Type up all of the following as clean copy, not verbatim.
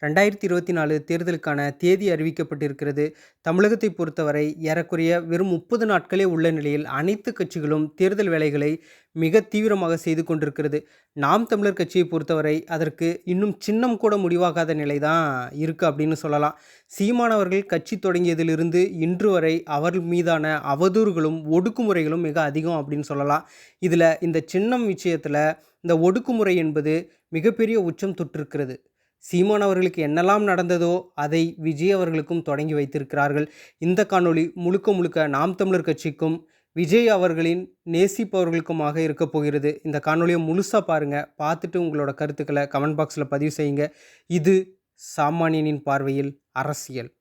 2024 தேர்தலுக்கான தேதி அறிவிக்கப்பட்டிருக்கிறது. தமிழகத்தை பொறுத்தவரை ஏறக்குறைய வெறும் 30 நாட்களே உள்ள நிலையில் அனைத்து கட்சிகளும் தேர்தல் வேலைகளை மிக தீவிரமாக செய்து கொண்டிருக்கிறது. நாம் தமிழர் கட்சியை பொறுத்தவரை அதற்கு இன்னும் சின்னம் கூட முடிவாகாத நிலை தான் இருக்கு அப்படின்னு சொல்லலாம். சீமான் அவர்கள் கட்சி தொடங்கியதிலிருந்து இன்று வரை அவர் மீதான அவதூறுகளும் ஒடுக்குமுறைகளும் மிக அதிகம் அப்படின்னு சொல்லலாம். இதில் இந்த சின்னம் விஷயத்தில் இந்த ஒடுக்குமுறை என்பது மிகப்பெரிய உச்சம் தொட்டிருக்கிறது. சீமான் அவர்களுக்கு என்னெல்லாம் நடந்ததோ அதை விஜய் அவர்களுக்கும் தொடங்கி வைத்திருக்கிறார்கள். இந்த காணொளி முழுக்க முழுக்க நாம் தமிழர் கட்சிக்கும் விஜய் அவர்களின் நேசிப்பவர்களுக்குமாக இருக்க போகிறது. இந்த காணொலியை முழுசாக பாருங்கள். பார்த்துட்டு உங்களோட கருத்துக்களை கமெண்ட் பாக்ஸில் பதிவு செய்யுங்க. இது சாமானியனின் பார்வையில் அரசியல்.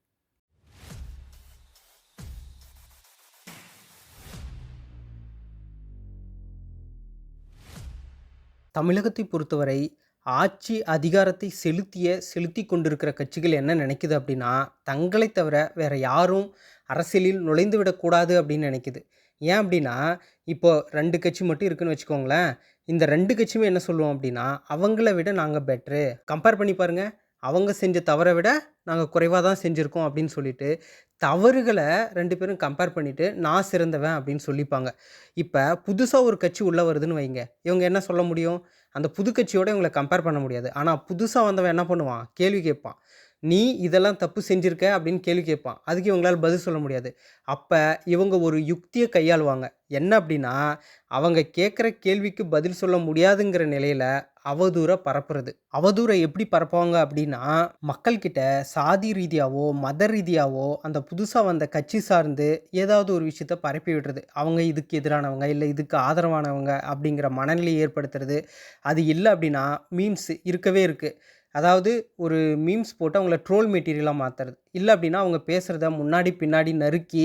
தமிழகத்தை பொறுத்தவரை ஆட்சி அதிகாரத்தை செலுத்தி கொண்டிருக்கிற கட்சிகள் என்ன நினைக்குது அப்படின்னா, தங்களை தவிர வேறு யாரும் அரசியலில் நுழைந்து விடக்கூடாது அப்படின்னு நினைக்குது. ஏன் அப்படின்னா, இப்போ 2 கட்சி மட்டும் இருக்குன்னு வச்சுக்கோங்களேன். இந்த 2 கட்சியுமே என்ன சொல்லுவோம் அப்படின்னா, அவங்கள விட நாங்கள் பெட்ரு. கம்பேர் பண்ணி பாருங்கள். அவங்க செஞ்ச தவறை விட நாங்கள் குறைவாக தான் செஞ்சுருக்கோம் அப்படின்னு சொல்லிட்டு, தவறுகளை 2 பேரும் கம்பேர் பண்ணிவிட்டு நான் சிறந்தவன் அப்படின்னு சொல்லிப்பாங்க. இப்போ புதுசாக ஒரு கட்சி உள்ளே வருதுன்னு வைங்க. இவங்க என்ன சொல்ல முடியும்? அந்த புது கட்சியோட இவங்களை கம்பேர் பண்ண முடியாது. ஆனால் புதுசாக வந்தவன் என்ன பண்ணுவான்? கேள்வி கேட்பான். நீ இதெல்லாம் தப்பு செஞ்சுருக்க அப்படின்னு கேள்வி கேட்பான். அதுக்கு இவங்களால் பதில் சொல்ல முடியாது. அப்போ இவங்க ஒரு யுக்தியை கையாளுவாங்க. என்ன அப்படின்னா, அவங்க கேட்குற கேள்விக்கு பதில் சொல்ல முடியாதுங்கிற நிலையில் அவதூறை பரப்புறது. அவதூறை எப்படி பரப்புவாங்க அப்படின்னா, மக்கள்கிட்ட சாதி ரீதியாவோ மத ரீதியாவோ அந்த புதுசாக வந்த கட்சி சார்ந்து ஏதாவது ஒரு விஷயத்த பரப்பி விடுறது. அவங்க இதுக்கு எதிரானவங்க, இல்லை இதுக்கு ஆதரவானவங்க அப்படிங்கிற மனநிலையை ஏற்படுத்துறது. அது இல்லை அப்படின்னா மீம்ஸ் இருக்கவே இருக்குது. அதாவது ஒரு மீம்ஸ் போட்டு அவங்கள ட்ரோல் மெட்டீரியலாக மாற்றுறது. இல்லை அப்படின்னா அவங்க பேசுகிறத முன்னாடி பின்னாடி நறுக்கி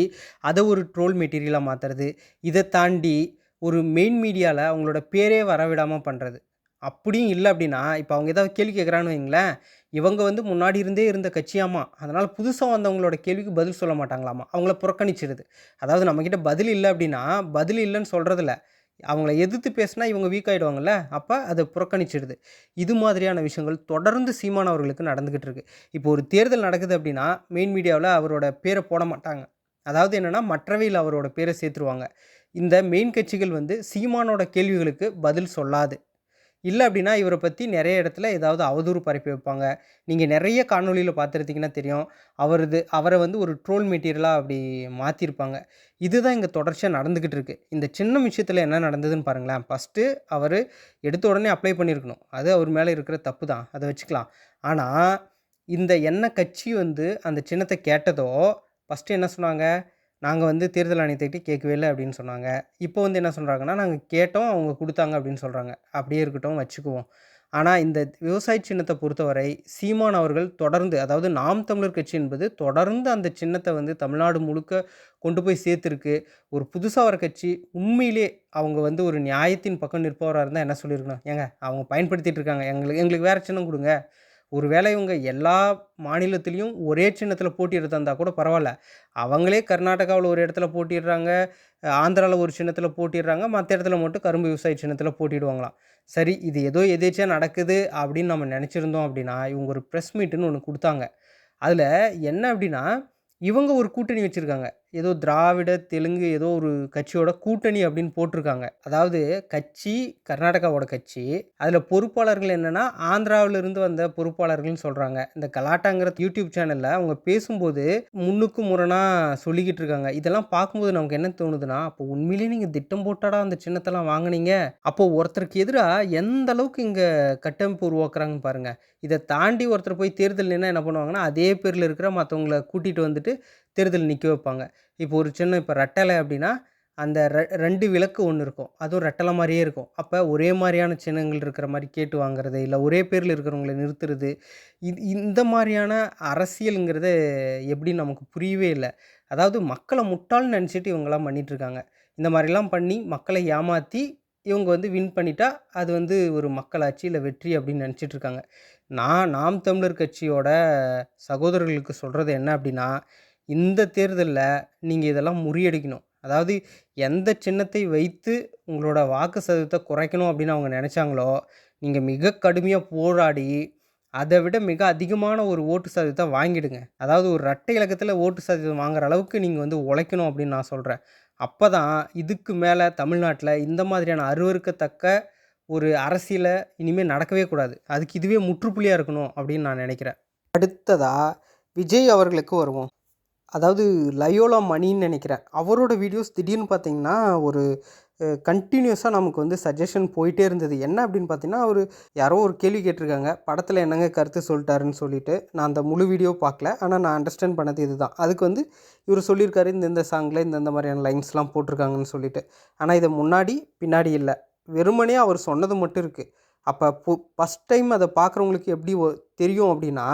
அதை ஒரு ட்ரோல் மெட்டீரியலாக மாற்றுறது. இதை தாண்டி ஒரு மெயின் மீடியாவில் அவங்களோட பேரே வரவிடாமல் பண்ணுறது. அப்படியும் இல்லை அப்படின்னா, இப்போ அவங்க ஏதாவது கேள்வி கேட்குறான்னு வைங்களேன், இவங்க வந்து முன்னாடி இருந்தே இருந்த கட்சியாமா, அதனால் புதுசாக வந்தவங்களோட கேள்விக்கு பதில் சொல்ல மாட்டாங்களாமா, அவங்கள புறக்கணிச்சிடுது. அதாவது நம்மக்கிட்ட பதில் இல்லை அப்படின்னா, பதில் இல்லைன்னு சொல்கிறதில்ல, அவங்கள எதிர்த்து பேசினா இவங்க வீக் ஆகிடுவாங்கல்ல, அப்போ அதை புறக்கணிச்சிடுது. இது மாதிரியான விஷயங்கள் தொடர்ந்து சீமான் அவர்களுக்கு நடந்துக்கிட்டு இருக்குது. இப்போ ஒரு தேர்தல் நடக்குது அப்படின்னா மெயின் மீடியாவில் அவரோட பேரை போட மாட்டாங்க. அதாவது என்னென்னா, மற்றவையில் அவரோட பேரை சேர்த்துருவாங்க. இந்த மெயின் கட்சிகள் வந்து சீமானோட கேள்விகளுக்கு பதில் சொல்லாது. இல்லை அப்படின்னா இவரை பற்றி நிறைய இடத்துல ஏதாவது அவதூறு பரப்பி வைப்பாங்க. நீங்கள் நிறைய காணொலியில் பார்த்துருந்தீங்கன்னா தெரியும். அவரை வந்து ஒரு ட்ரோல் மெட்டீரியலாக அப்படி மாற்றிருப்பாங்க. இதுதான் இங்கே தொடர்ச்சியாக நடந்துக்கிட்டு இருக்குது. இந்த சின்ன விஷயத்தில் என்ன நடந்ததுன்னு பாருங்களேன். ஃபஸ்ட்டு அவர் எடுத்த உடனே அப்ளை பண்ணியிருக்கணும். அது அவர் மேலே இருக்கிற தப்பு தான், அதை வச்சுக்கலாம். ஆனால் இந்த என்ன கட்சி வந்து அந்த சின்னத்தை கேட்டதோ ஃபஸ்ட்டு என்ன சொன்னாங்க? நாங்கள் வந்து தேர்தல் ஆணையத்துக்கிட்ட கேட்கவே இல்லை அப்படின்னு சொன்னாங்க. இப்போ வந்து என்ன சொல்கிறாங்கன்னா, நாங்கள் கேட்டோம், அவங்க கொடுத்தாங்க அப்படின்னு சொல்கிறாங்க. அப்படியே இருக்கட்டும், வச்சுக்குவோம். ஆனால் இந்த விவசாய சின்னத்தை பொறுத்தவரை சீமான் அவர்கள் தொடர்ந்து, அதாவது நாம் தமிழர் கட்சி என்பது தொடர்ந்து அந்த சின்னத்தை வந்து தமிழ்நாடு முழுக்க கொண்டு போய் சேர்த்துருக்கு. ஒரு புதுசாக வர கட்சி உண்மையிலே அவங்க வந்து ஒரு நியாயத்தின் பக்கம் நிற்பவராக இருந்தால் என்ன சொல்லியிருக்கணும்? ஏங்க அவங்க பயன்படுத்திகிட்டு இருக்காங்க, எங்களுக்கு எங்களுக்கு வேறு சின்னம் கொடுங்க. ஒரு வேளை இவங்க எல்லா மாநிலத்திலையும் ஒரே சின்னத்தில் போட்டியிடுறதா இருந்தால் கூட பரவாயில்ல. அவங்களே கர்நாடகாவில் ஒரு இடத்துல போட்டிடுறாங்க, ஆந்திராவில் ஒரு சின்னத்தில் போட்டிடுறாங்க, மற்ற இடத்துல மட்டும் கரும்பு விவசாய சின்னத்தில் போட்டிடுவாங்களாம். சரி, இது ஏதோ எதேர்ச்சியா நடக்குது அப்படின்னு நம்ம நினச்சிருந்தோம் அப்படின்னா, இவங்க ஒரு ப்ரெஸ் மீட்டுன்னு ஒன்று கொடுத்தாங்க. அதில் என்ன அப்படின்னா, இவங்க ஒரு கூட்டணி வச்சுருக்காங்க. ஏதோ திராவிட, தெலுங்கு ஏதோ ஒரு கட்சியோட கூட்டணி அப்படின்னு போட்டிருக்காங்க. அதாவது கட்சி கர்நாடகாவோட கட்சி. அதில் பொறுப்பாளர்கள் என்னென்னா, ஆந்திராவிலிருந்து வந்த பொறுப்பாளர்கள்னு சொல்கிறாங்க. இந்த கலாட்டாங்கிற யூடியூப் சேனலில் அவங்க பேசும்போது முன்னுக்கு முரணாக சொல்லிக்கிட்டு இருக்காங்க. இதெல்லாம் பார்க்கும்போது நமக்கு என்ன தோணுதுன்னா, அப்போ உண்மையிலேயே நீங்கள் திட்டம் போட்டாடா அந்த சின்னத்தெல்லாம் வாங்குனீங்க? அப்போ ஒருத்தருக்கு எதிராக எந்த அளவுக்கு இங்கே கட்டமைப்பு உருவாக்குறாங்கன்னு பாருங்கள். இதை தாண்டி ஒருத்தர் போய் தேர்தல் நின்னா என்ன பண்ணுவாங்கன்னா, அதே பேரில் இருக்கிற மற்றவங்கள கூட்டிகிட்டு வந்துட்டு தேர்தல் நிற்க வைப்பாங்க. இப்போ ஒரு சின்னம், இப்போ ரெட்டலை அப்படின்னா அந்த 2 விளக்கு ஒன்று இருக்கும். அதுவும் ரெட்டலை மாதிரியே இருக்கும். அப்போ ஒரே மாதிரியான சின்னங்கள் இருக்கிற மாதிரி கேட்டு வாங்குறது, இல்லை ஒரே பேரில் இருக்கிறவங்கள நிறுத்துறது, இந்த மாதிரியான அரசியலுங்கிறது எப்படின்னு நமக்கு புரியவே இல்லை. அதாவது மக்களை முட்டாள்னு நினச்சிட்டு இவங்கெல்லாம் பண்ணிகிட்ருக்காங்க. இந்த மாதிரிலாம் பண்ணி மக்களை ஏமாற்றி இவங்க வந்து வின் பண்ணிட்டா அது வந்து ஒரு மக்களாட்சி இல்லை வெற்றி அப்படின்னு நினச்சிட்ருக்காங்க. நாம் தமிழர் கட்சியோட சகோதரர்களுக்கு சொல்கிறது என்ன அப்படின்னா, இந்த தேர்தலில் நீங்கள் இதெல்லாம் முறியடிக்கணும். அதாவது எந்த சின்னத்தை வைத்து உங்களோட வாக்கு சதவீதத்தை குறைக்கணும் அப்படின்னு அவங்க நினச்சாங்களோ, நீங்கள் மிக கடுமையாக போராடி அதை விட மிக அதிகமான ஒரு ஓட்டு சதவீதத்தை வாங்கிடுங்க. அதாவது ஒரு இரட்டை இலக்கத்தில ஓட்டு சதவீதம் வாங்குற அளவுக்கு நீங்க வந்து உழைக்கணும் அப்படின்னு நான் சொல்றேன். அப்பதான் இதுக்கு மேல தமிழ்நாட்ல இந்த மாதிரியான அருவருக்கத்தக்க ஒரு அரசியல இனிமே நடக்கவே கூடாது. அதுக்கு இதுவே முற்றுப்புள்ளியா இருக்கணும் அப்படின்னு நான் நினைக்கிறேன். அடுத்ததா விஜய் அவர்களுக்கு வருவோம். அதாவது லயோலா மணின்னு நினைக்கிறேன். அவரோட வீடியோஸ் திடீர்னு பார்த்தீங்கன்னா, ஒரு கன்டினியூஸா நமக்கு வந்து சஜஷன் போயிட்டே இருந்தது. என்ன அப்படின்னு பார்த்தீங்கன்னா, யாரோ ஒரு கேள்வி கேட்டிருக்காங்க. படத்தில என்னங்க கருத்து சொல்ட்டாருன்னு சொல்லிட்டு. நான் அந்த முழு வீடியோ பார்க்கல. ஆனா நான் அண்டர்ஸ்டாண்ட் பண்ணது இதுதான். அதுக்கு வந்து இவரு சொல்லியிருக்காரு, இந்த சாங்ல இந்த மாதிரியான லைன்ஸ்லாம் போட்டிருக்காங்கன்னு சொல்லிட்டு. ஆனா இத முன்னாடி, பின்னாடி இல்ல. வெறுமனே அவர் சொன்னது மட்டும் இருக்கு. அப்ப ஃபர்ஸ்ட் டைம் அத பார்க்குறவங்களுக்கு எப்படி தெரியும் அப்படின்னா,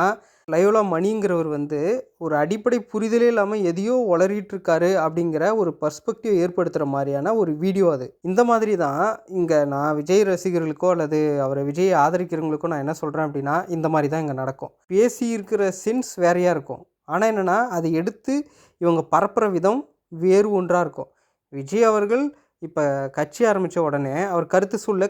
லயோலா மணிங்கிறவர் வந்து ஒரு அடிப்படை புரிதலே இல்லாமல் எதையோ உளறிட்டு இருக்காரு அப்படிங்கிற ஒரு பர்ஸ்பெக்டிவ் ஏற்படுத்துகிற மாதிரியான ஒரு வீடியோ அது. இந்த மாதிரி தான் இங்கே நான் விஜய் ரசிகர்களுக்கோ அல்லது அவரை விஜயை ஆதரிக்கிறவங்களுக்கோ நான் என்ன சொல்கிறேன் அப்படின்னா, இந்த மாதிரி தான் இங்கே நடக்கும். பேசி இருக்கிற சென்ஸ் வேறையாக இருக்கும். ஆனால் என்னென்னா அதை எடுத்து இவங்க பரப்புகிற விதம் வேறு ஒன்றாக இருக்கும். விஜய் அவர்கள் இப்போ கட்சி ஆரம்பித்த உடனே அவர் கருத்து சொல்ல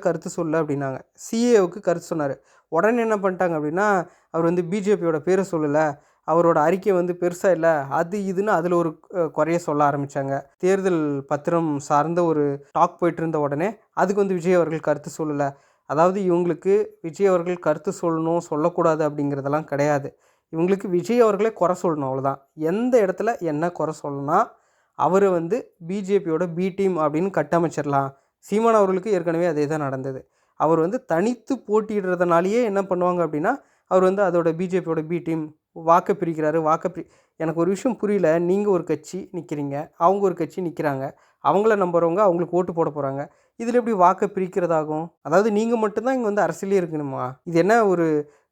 அப்படின்னாங்க. சிஏவுக்கு கருத்து சொன்னார். உடனே என்ன பண்ணிட்டாங்க அப்படின்னா, அவர் வந்து பிஜேபியோட பேரை சொல்லலை, அவரோட அறிக்கை வந்து பெருசாக இல்லை, அது இதுன்னு அதில் ஒரு குறைய சொல்ல ஆரம்பித்தாங்க. தேர்தல் பத்திரம் சார்ந்த ஒரு டாக் போயிட்டு இருந்த உடனே அதுக்கு வந்து விஜய் அவர்கள் கருத்து சொல்லலை. அதாவது இவங்களுக்கு விஜய் அவர்கள் கருத்து சொல்லணும் சொல்லக்கூடாது அப்படிங்கிறதெல்லாம் கிடையாது. இவங்களுக்கு விஜய் அவர்களே குறை சொல்லணும், அவ்வளோதான். எந்த இடத்துல என்ன குறை சொல்லணும்னா அவர் வந்து பிஜேபியோட பி டீம் அப்படின்னு கட்டமைச்சிடலாம். சீமான் அவர்களுக்கு ஏற்கனவே அதே தான் நடந்தது. அவர் வந்து தனித்து போட்டியிடுறதுனாலேயே என்ன பண்ணுவாங்க அப்படின்னா, அவர் வந்து அதோட பிஜேபியோட பி டீம் வாக்கை பிரிக்கிறாரு. எனக்கு ஒரு விஷயம் புரியல. நீங்கள் ஒரு கட்சி நிற்கிறீங்க, அவங்க ஒரு கட்சி நிற்கிறாங்க. அவங்கள நம்புறவங்க அவங்களுக்கு ஓட்டு போட போகிறாங்க. இதில் எப்படி வாக்கை பிரிக்கிறதாகும்? அதாவது நீங்கள் மட்டும்தான் இங்கே வந்து அரசியலே இருக்கணுமா? இது என்ன ஒரு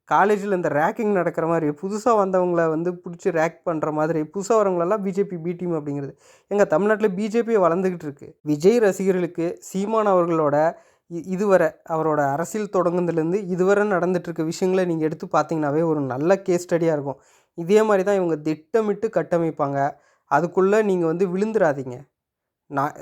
காலேஜில் இந்த ரேக்கிங் நடக்கிற மாதிரி, புதுசாக வந்தவங்கள வந்து பிடிச்சி ரேக் பண்ணுற மாதிரி, புதுசாக வரவங்களெல்லாம் பிஜேபி பி டீம் அப்படிங்கிறது. எங்கள் தமிழ்நாட்டில் பிஜேபியே வளர்ந்துக்கிட்டு இருக்குது. விஜய் ரசிகர்களுக்கு சீமான் அவர்களோட இதுவரை அவரோட அரசியல் தொடங்குனதுலேருந்து இதுவரை நடந்துகிட்ருக்க விஷயங்களை நீங்கள் எடுத்து பார்த்தீங்கன்னாவே ஒரு நல்ல கேஸ் ஸ்டடியாக இருக்கும். இதே மாதிரி தான் இவங்க திட்டமிட்டு கட்டமைப்பாங்க. அதுக்குள்ளே நீங்கள் வந்து விழுந்துடாதீங்க.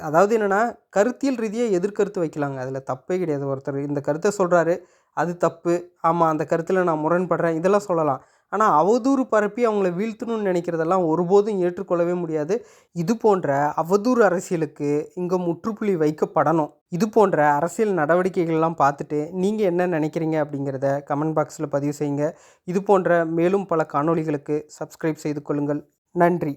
அதாவது என்னென்னா, கருத்தியல் ரீதியாக எதிர்கருத்து வைக்கலாங்க. அதில் தப்பே கிடையாது. ஒருத்தர் இந்த கருத்தை சொல்கிறாரு, அது தப்பு, ஆமாம் அந்த கருத்தில் நான் முரண்படுறேன், இதெல்லாம் சொல்லலாம். ஆனால் அவதூறு பரப்பி அவங்கள வீழ்த்தணும்னு நினைக்கிறதெல்லாம் ஒருபோதும் ஏற்றுக்கொள்ளவே முடியாது. இது போன்ற அவதூறு அரசியலுக்கு இங்கே முற்றுப்புள்ளி வைக்கப்படணும். இது போன்ற அரசியல் நடவடிக்கைகள்லாம் பார்த்துட்டு நீங்கள் என்ன நினைக்கிறீங்க அப்படிங்கிறத கமெண்ட் பாக்ஸில் பதிவு செய்யுங்க. இது போன்ற மேலும் பல காணொளிகளுக்கு சப்ஸ்கிரைப் செய்து கொள்ளுங்கள். நன்றி.